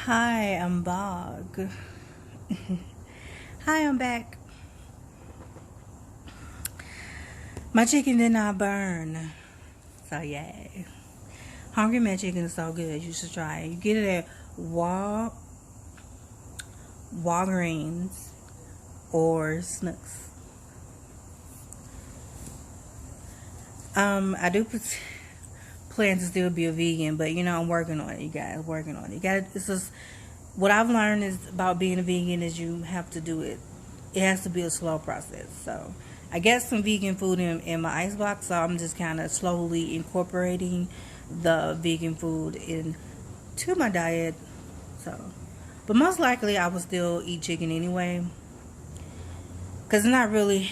Hi, I'm Bog. Hi, I'm back. My chicken did not burn. So, yay. Hungry Man chicken is so good. You should try it. You get it at Walgreens or Snooks. I do plan to still be a vegan, but I'm working on it, you guys. Working on it. You got It's just what I've learned is about being a vegan is you have to do it. It has to be a slow process. So I get some vegan food in my icebox, so I'm just kind of slowly incorporating the vegan food into my diet. So, but most likely I will still eat chicken anyway, because it's not really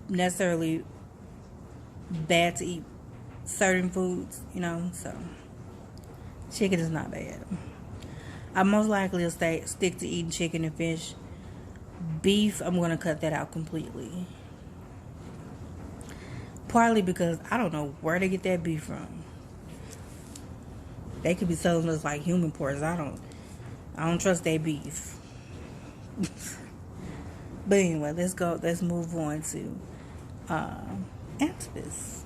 necessarily bad to eat certain foods. So chicken is not bad. I most likely will stick to eating chicken and fish. Beef, I'm going to cut that out completely. Partly because I don't know where to get that beef from. They could be selling us like human porks. I don't trust their beef. But anyway, let's go. Let's move on to Antipas.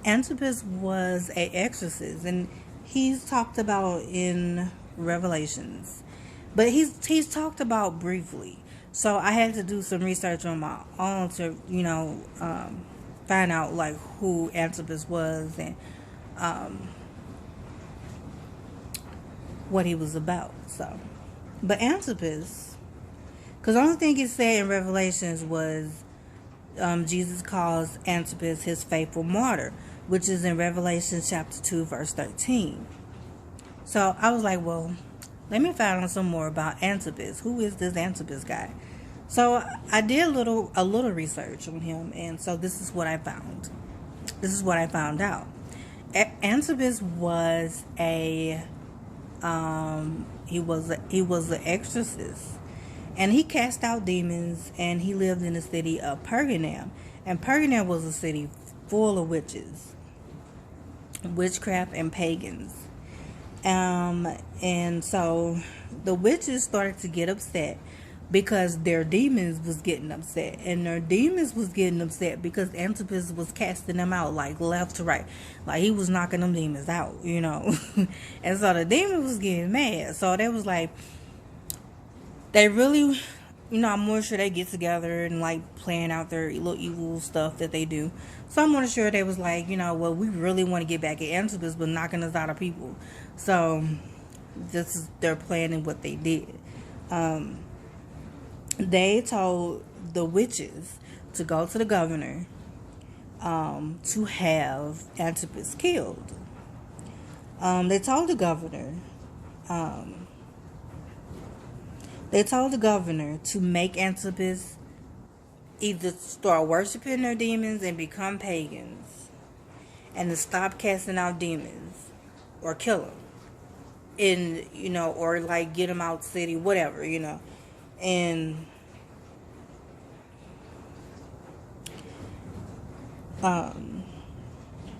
Antipas was a exorcist, and he's talked about in Revelations, but he's talked about briefly. So I had to do some research on my own to find out like who Antipas was and what he was about. So, but Antipas, because the only thing it said in Revelations was Jesus calls Antipas his faithful martyr, which is in Revelation chapter 2, verse 13. So I was like, well, let me find out some more about Antipas. Who is this Antipas guy? So I did a little research on him, and so this is what I found. This is what I found out. Antipas was he was an exorcist, and he cast out demons, and he lived in the city of Pergamum. And Pergamum was a city full of witches, witchcraft, and pagans. And so the witches started to get upset because their demons was getting upset, and their demons was getting upset because Antipas was casting them out like left to right, like he was knocking them demons out. And so the demons was getting mad. So they was like, they really, I'm more sure they get together and like plan out their little evil stuff that they do. So I'm more sure they was like, well, we really want to get back at Antipas, but knocking us out of people. So this is their plan and what they did. They told the witches to go to the governor to have Antipas killed. They told the governor. They told the governor to make Antipas either start worshiping their demons and become pagans, and to stop casting out demons, or kill them, or like get them out the city, whatever, and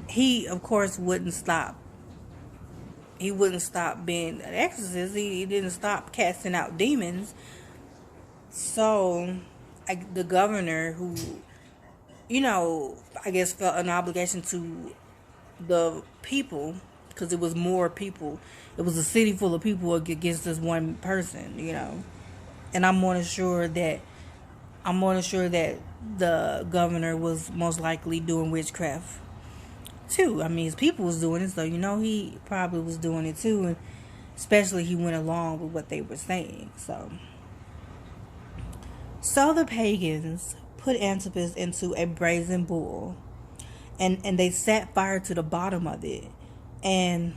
he of course wouldn't stop. He wouldn't stop being an exorcist. He didn't stop casting out demons. So the governor, who I guess felt an obligation to the people, because it was more people. It was a city full of people against this one person, and I'm more than sure that the governor was most likely doing witchcraft too. I mean, his people was doing it, so he probably was doing it too, and especially he went along with what they were saying. So the pagans put Antipas into a brazen bull, and they set fire to the bottom of it, and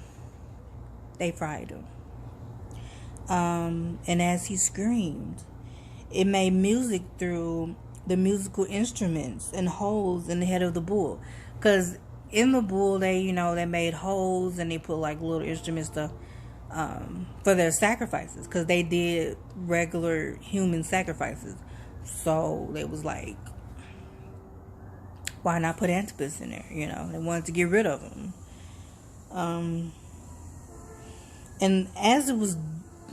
they fried him. And as he screamed, it made music through the musical instruments and holes in the head of the bull. Because in the bull, they made holes, and they put like little instruments for their sacrifices, because they did regular human sacrifices. So they was like, why not put Antipas in there? They wanted to get rid of him. And as it was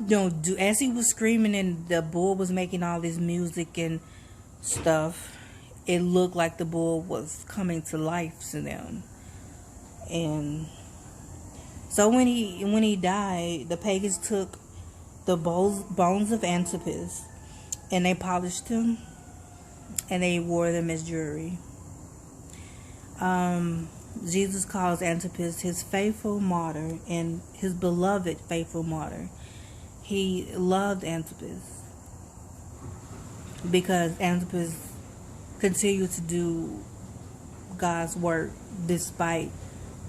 do as he was screaming and the bull was making all this music and stuff, it looked like the bull was coming to life to them. And so when he died, the pagans took the bones of Antipas and they polished them and they wore them as jewelry. Jesus calls Antipas his faithful martyr and his beloved faithful martyr. He loved Antipas because Antipas continued to do God's work despite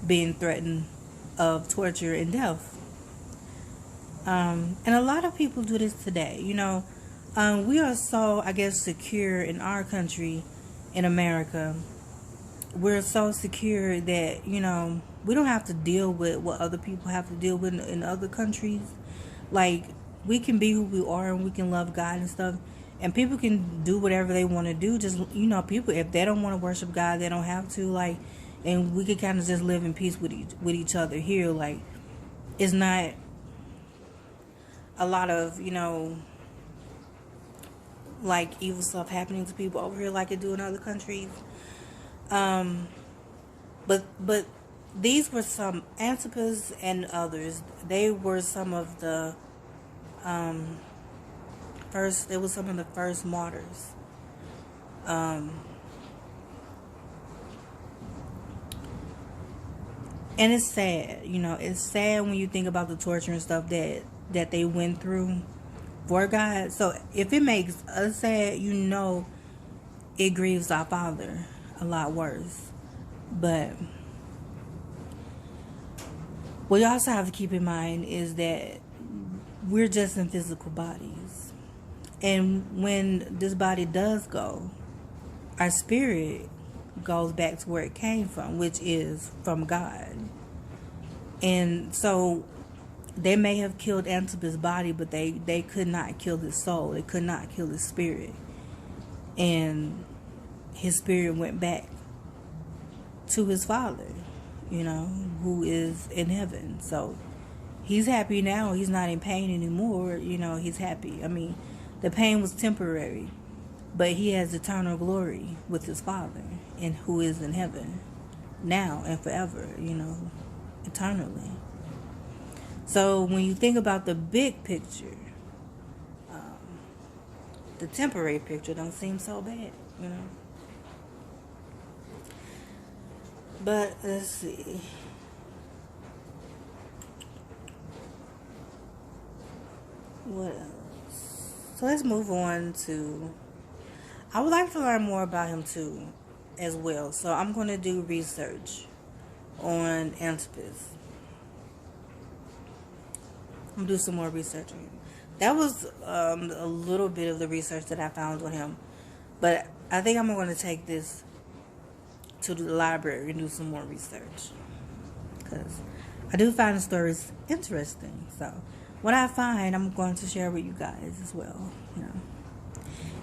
being threatened of torture and death. And a lot of people do this today. We are so, I guess, secure in our country, in America. We're so secure that, we don't have to deal with what other people have to deal with in other countries. Like, we can be who we are and we can love God and stuff. And people can do whatever they want to do. Just, people, if they don't want to worship God, they don't have to. Like, and we can kind of just live in peace with each other here. Like, it's not a lot of, like evil stuff happening to people over here like it do in other countries. But these were some Antipas and others. They were some of the first. They were some of the first martyrs. And it's sad, it's sad when you think about the torture and stuff that they went through for God. So if it makes us sad, it grieves our Father a lot worse. But what you also have to keep in mind is that we're just in physical bodies. And when this body does go, our spirit goes back to where it came from, which is from God. And so they may have killed Antipas' body, but they could not kill his soul. They could not kill his spirit. And his spirit went back to his Father, who is in heaven. So he's happy now. He's not in pain anymore. He's happy. I mean, the pain was temporary, but he has eternal glory with his Father and who is in heaven now and forever, eternally. So when you think about the big picture, the temporary picture don't seem so bad, But let's see. What else? So let's move on to, I would like to learn more about him too, as well. So I'm going to do research on Antipas. I'm going to do some more research on him. That was a little bit of the research that I found on him. But I think I'm going to take this to the library and do some more research. Because I do find the stories interesting. So what I find, I'm going to share with you guys as well.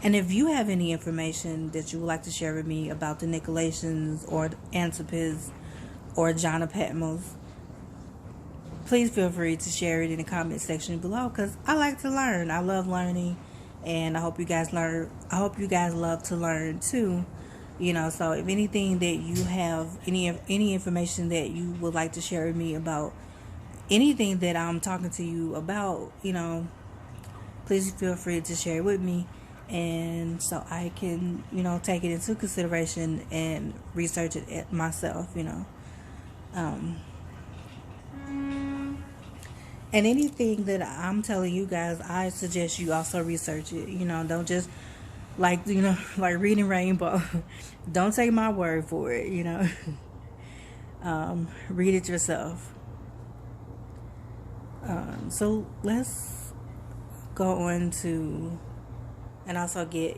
And if you have any information that you would like to share with me about the Nicolaitans or Antipas or John of Patmos, please feel free to share it in the comment section below, because I like to learn. I love learning, and I hope you guys learn. I hope you guys love to learn too. So if anything that you have, any information that you would like to share with me about anything that I'm talking to you about, please feel free to share it with me. And so I can, take it into consideration and research it myself, And anything that I'm telling you guys, I suggest you also research it. Don't just like reading Rainbow. Don't take my word for it. Read it yourself. So let's go on to, and also get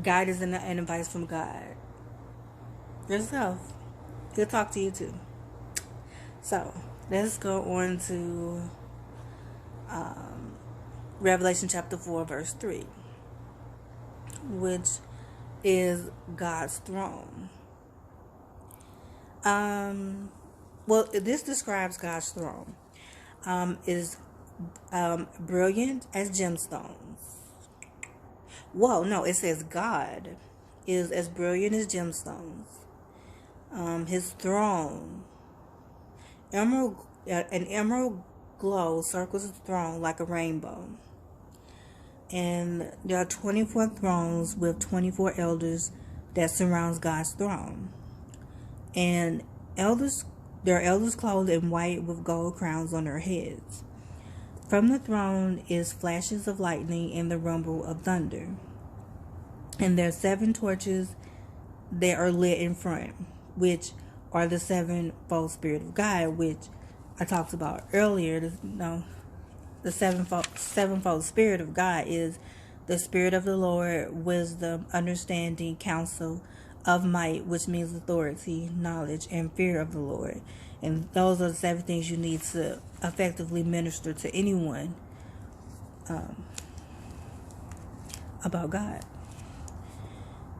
guidance and advice from God yourself. He'll talk to you too. So let's go on to Revelation chapter 4 verse 3, which is God's throne. Well, this describes God's throne. is brilliant as gemstones. Whoa, no, it says God is as brilliant as gemstones. His throne, an emerald glow circles the throne like a rainbow. And there are 24 thrones with 24 elders that surrounds God's throne. And there are elders clothed in white with gold crowns on their heads. From the throne is flashes of lightning and the rumble of thunder. And there are 7 torches that are lit in front, which are the sevenfold Spirit of God, which I talked about earlier. The sevenfold Spirit of God is the Spirit of the Lord, wisdom, understanding, counsel, of might, which means authority, knowledge, and fear of the Lord. And those are the 7 things you need to effectively minister to anyone about God.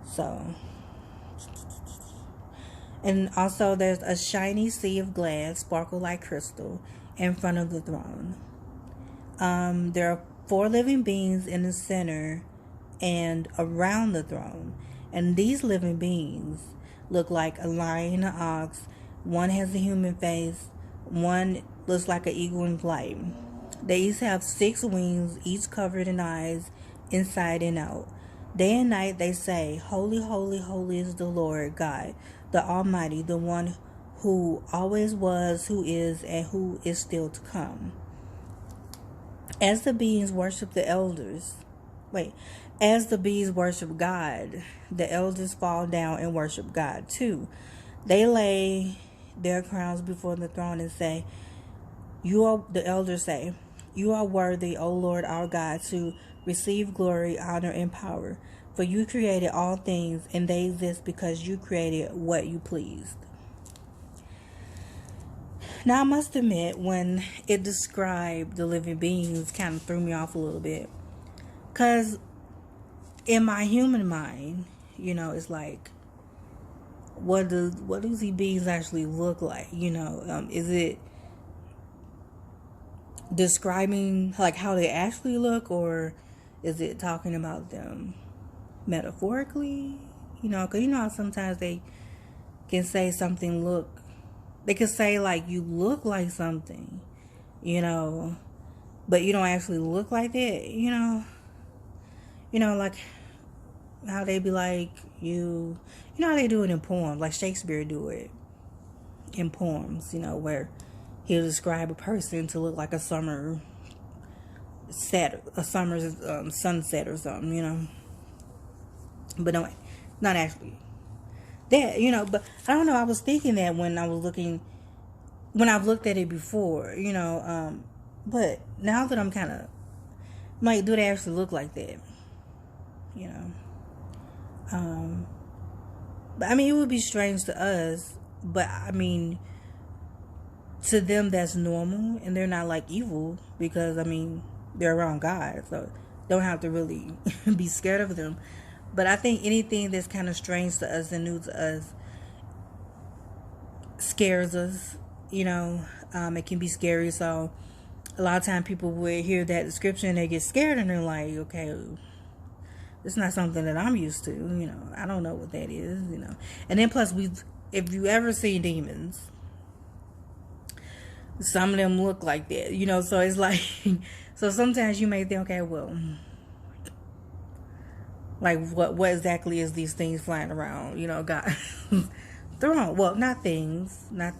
So, and also there's a shiny sea of glass, sparkle like crystal, in front of the throne. There are 4 living beings in the center and around the throne. And these living beings look like a lion and an ox. One has a human face. One looks like an eagle in flight. They each have 6 wings, each covered in eyes, inside and out. Day and night they say, Holy, holy, holy is the Lord God, the Almighty, the one who always was, who is, and who is still to come. As the beings worship God, the elders fall down and worship God too. They lay their crowns before the throne and say, the elders say, You are worthy, O Lord our God, to receive glory, honor, and power. For you created all things, and they exist because you created what you pleased. Now, I must admit, when it described the living beings, kind of threw me off a little bit. Because in my human mind, it's like, what does these beings actually look like? Is it describing like how they actually look, or is it talking about them metaphorically? Because how sometimes they can say something they could say like you look like something, but you don't actually look like that, like how they be like how they do it in poems, like Shakespeare do it in poems, where he'll describe a person to look like a summer sunset or something, but no, not actually that, but I don't know, I was thinking that when I've looked at it before, but now that I'm kind of like, do they actually look like that? But I mean, it would be strange to us, but I mean, to them that's normal, and they're not like evil, because I mean, they're around God, so don't have to really be scared of them. But I think anything that's kind of strange to us and new to us scares us, it can be scary. So a lot of times people would hear that description and they get scared, and they're like, okay, it's not something that I'm used to, I don't know what that is, And then plus, if you ever seen demons, some of them look like that, so it's like, so sometimes you may think, okay, well, like what exactly is these things flying around, God throne? Well, not things, I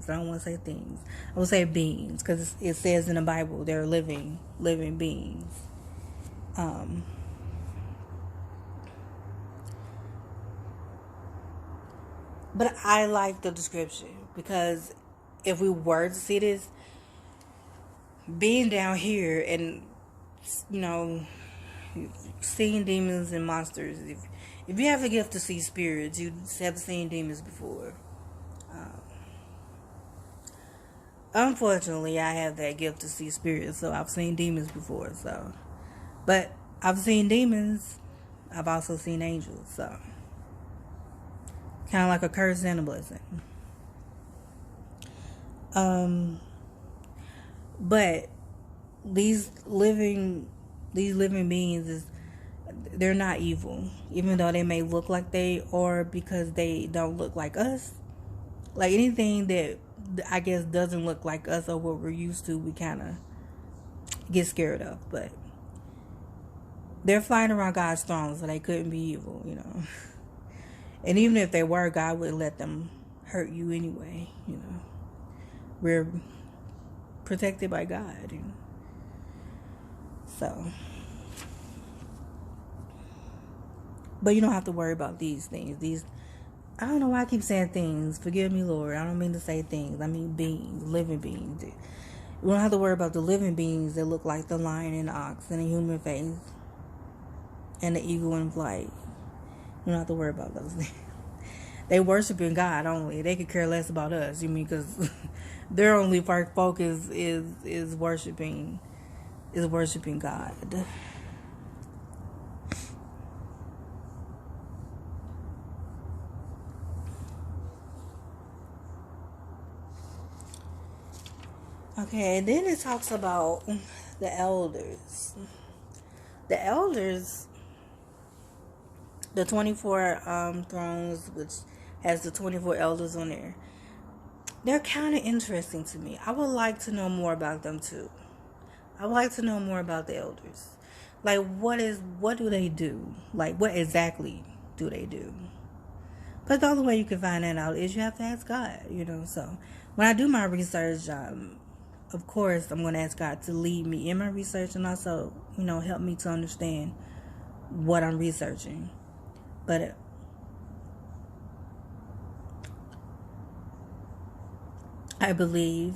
don't want to say things, I will say beings, because it says in the Bible they're living beings. But I like the description, because if we were to see this, being down here and, seeing demons and monsters, if you have the gift to see spirits, you have seen demons before. Unfortunately, I have that gift to see spirits, so I've seen demons before. So, but I've seen demons, I've also seen angels, so kind of like a curse and a blessing. But these living beings, they're not evil, even though they may look like they are, because they don't look like us. Like anything that I guess doesn't look like us or what we're used to, we kind of get scared of. But they're flying around God's throne, so they couldn't be evil, And even if they were, God would let them hurt you anyway. We're protected by God. So, but you don't have to worry about these things. I don't know why I keep saying things. Forgive me, Lord. I don't mean to say things. I mean beings, living beings. You don't have to worry about the living beings that look like the lion and the ox and the human face and the eagle in flight. You don't have to worry about those things. They worshiping God only. They could care less about us. Because their only focus is worshiping God. Okay, and then it talks about the elders. The elders, the 24 thrones, which has the 24 elders on there, they're kind of interesting to me. I would like to know more about them too. I would like to know more about the elders. Like, what do they do? Like, what exactly do they do? But the only way you can find that out is you have to ask God, So when I do my research, of course, I'm going to ask God to lead me in my research and also, help me to understand what I'm researching. But I believe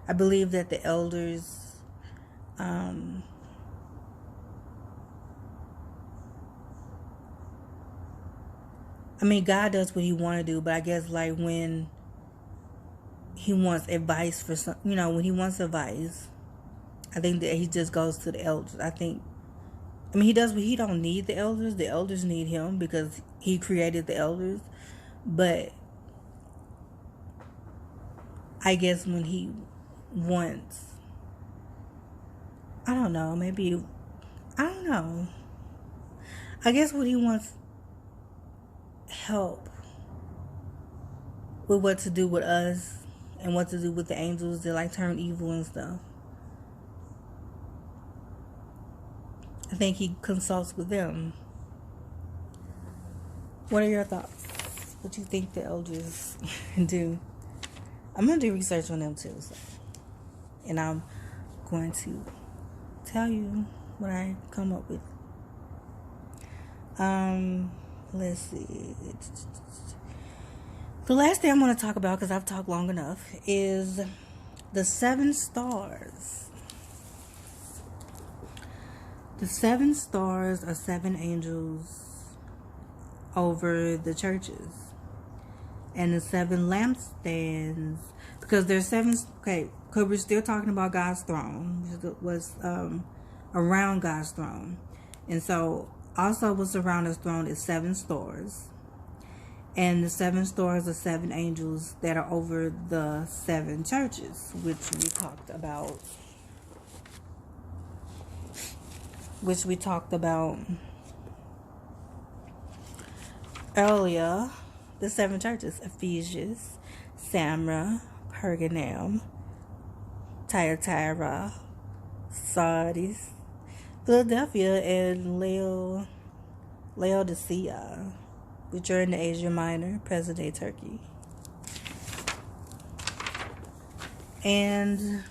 that the elders, God does what he want to do, but I guess like when he wants advice for some, when he wants advice, I think that he just goes to the elders. He does, but he don't need the elders. The elders need him because he created the elders. But I guess when he wants, I don't know, I guess when he wants help with what to do with us and what to do with the angels that like turn evil and stuff, I think he consults with them. What are your thoughts? What do you think the elders do? I'm going to do research on them too. And I'm going to tell you what I come up with. Let's see. The last thing I'm going to talk about, because I've talked long enough, is the 7 stars. The 7 stars are 7 angels over the churches. And the 7 lampstands, because there's 7, okay, because we're still talking about God's throne, which was around God's throne. And so also what's around his throne is 7 stars. And the 7 stars are 7 angels that are over the 7 churches, which we talked about earlier. The 7 churches: Ephesus, Smyrna, Pergamum, Thyatira, Sardis, Philadelphia, and Laodicea, which are in Asia Minor, present-day Turkey. And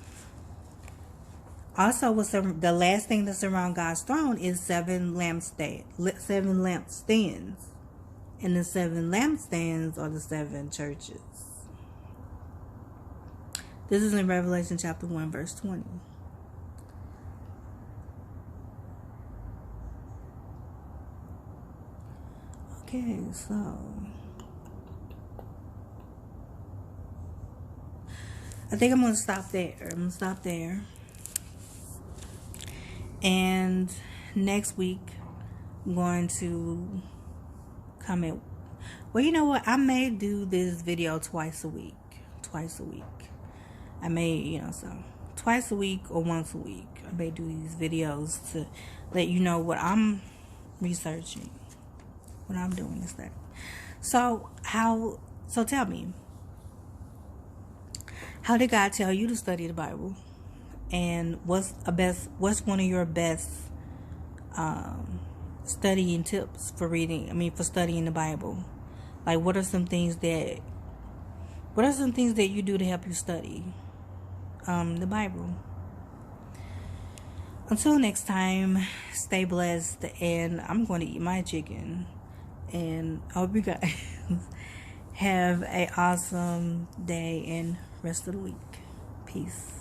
also, the last thing that's around God's throne is 7 lampstands. And the 7 lampstands are the 7 churches. This is in Revelation chapter 1, verse 20. Okay, so I think I'm going to stop there. And next week, I'm going to comment. Well, you know what? I may do this video twice a week. I may, so twice a week or once a week, I may do these videos to let you know what I'm researching, what I'm doing and stuff. So tell me, how did God tell you to study the Bible? And what's one of your best studying tips for for studying the Bible? Like, what are some things that you do to help you study the Bible? Until next time, stay blessed, and I'm going to eat my chicken. And I hope you guys have an awesome day and rest of the week. Peace.